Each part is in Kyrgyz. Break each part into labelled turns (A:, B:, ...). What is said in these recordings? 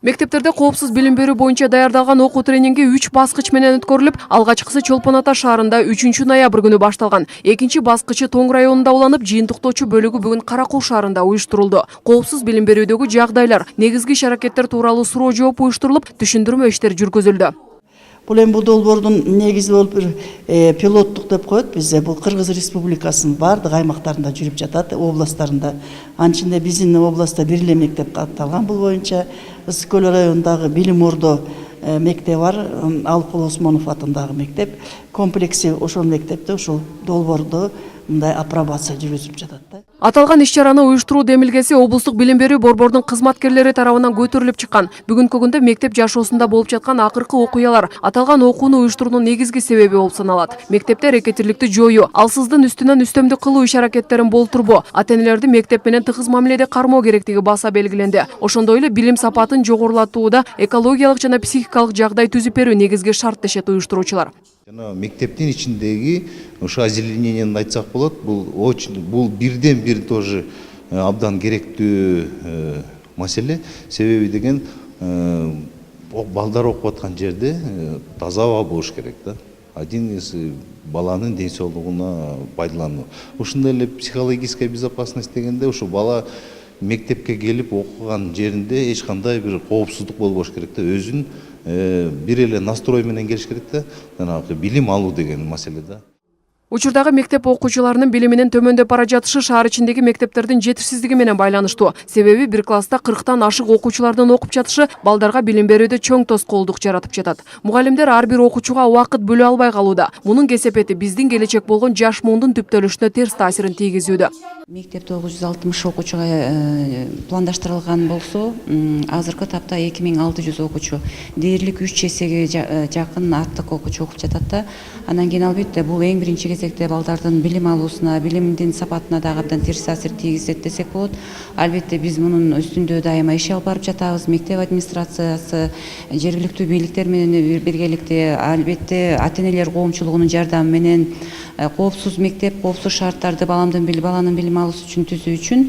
A: Мектептерде коопсуз билим берүү боюнча даярдалган окуу тренинги 3 баскыч менен өткөрүлүп, алгачкысы Чолпон Ата шаарында 3-ноябрь күнү башталган. Экинчи баскычы Тоң районунда уланып, жыйынтыктоочу бөлүгү бүгүн Каракул шаарында уюштурулду. Коопсуз билим берүүдөгү жагдайлар, негизги иш-аракеттер тууралуу суроо жооп уюштурулуп, түшүндүрмө иштер жүргүзүлдү.
B: Бул долбоордун негизи болуп пилоттук деп коет бизде. Бул Кыргыз Республикасынын бардык аймактарында жүрүп жатат, областтарында. Анын ичинде биздин областта бир эле мектеп катталган бул боюнча. Ысык Көл районундагы Билим Ордо мектеби бар, Алыкул Осмонов атындагы мектеп комплекси, ошол мектепте ушул долбоорду мындай апробация жүргүзүлүп жатат да.
A: Аталган иш-чараны уюштуруу демилгеси облустук билим берүү борбордун кызматкерлери тарабынан көтөрүлүп чыккан. Бүгүнкү күндө мектеп жашоосунда болуп жаткан акыркы окуялар аталган окууну уюштуруунун негизги себеби болуп саналат. Мектепте рекетирликти жоюу, алсыздын үстүнөн үстөмдүк кылуу иш-аракеттерин болтурбоо, ата-энелерди мектеп менен тыгыз мамиледе кармоо керектиги баса белгиленди. Ошондой эле билим сапатын жогорулатууда экологиялык жана психикалык жагдай түзүп берүү негизги шарт дешет уюштуруучулар.
C: Мектептин ичиндеги ошо озеленениени айтсак болот, бул бирден бир тоже абдан керектүү маселе. Себеби деген балдар окуп аткан жерде таза аба болуш керек да. Один из баланын ден соолугуна пайдалануу. Ушундай эле психологическая безопасность дегенде ошо бала мектепке келип окуган жеринде эч кандай бир коопсуздук болбош керек да. Өзүн бир эле настрой менен келиш керек да. Жанагы билим алуу деген маселе да.
A: Учурдагы мектеп окуучуларынын билиминин төмөндөп бара жатышы шаар ичиндеги мектептердин жетишсиздиги менен байланыштуу. Себеби бир класста 40тан ашык окуучулардын окуп жатышы балдарга билим берүүдө чоң тоскоолдук жаратып жатат. Мугалимдер ар бир окуучуга убакыт бөлө албай калууда. Мунун кесепети биздин келечек болгон жаш муундун түптөлүшүнө терс таасирин тийгизүүдө.
D: Мектеп 960 окуучуга пландаштырылган болсо, азыркы тапта 2600 окуучу, дээрлик 3 эсеге жакын артык окуучу окуп жатат да. Анан кийин албетте бул эң биринчи кезекте балдардын билим алуусуна, билимдин сапатына дагы абдан терс таасир тийгизет десек болот. Албетте биз мунун үстүндө дайыма иш алып барып жатабыз. Мектеп администрациясы жергиликтүү бийликтер менен биргеликте, албетте ата-энелер коомчулугунун жардамы менен коопсуз мектеп, коопсуз шарттарды баланын билим алуусу үчүн түзүү үчүн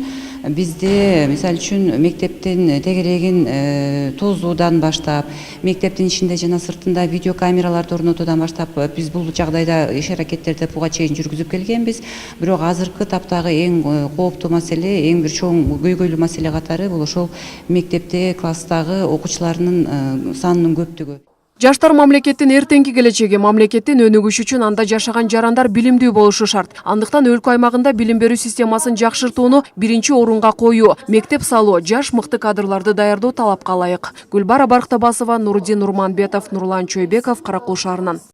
D: бизде мисалы үчүн мектептин тегерегин тозуудан баштап, мектептин ичинде жана сыртында видео камераларды орнотуудан баштап биз бул жагдайда иш-аракеттерди буга чейин жүргүзүп келгенбиз. Бирок азыркы таптагы эң кооптуу маселе, эң бир чоң көйгөйлүү маселе катары бул ошол мектепте класстагы окуучулардын санынын көптүгү.
A: Жаштар мамлекеттин эртеңки келечеги, мамлекеттин өнүгүшү үчүн анда жашаган жарандар билимдүү болушу шарт. Андыктан өлкө аймагында билим берүү системасын жакшыртууну биринчи орунга коюу, мектеп салуу, жаш мыкты кадрларды даярдоо талапка ылайык. Гүлбара Барктабасова, Нурдин Нурманбетов, Нурлан Чойбеков, Каракул шаарынан.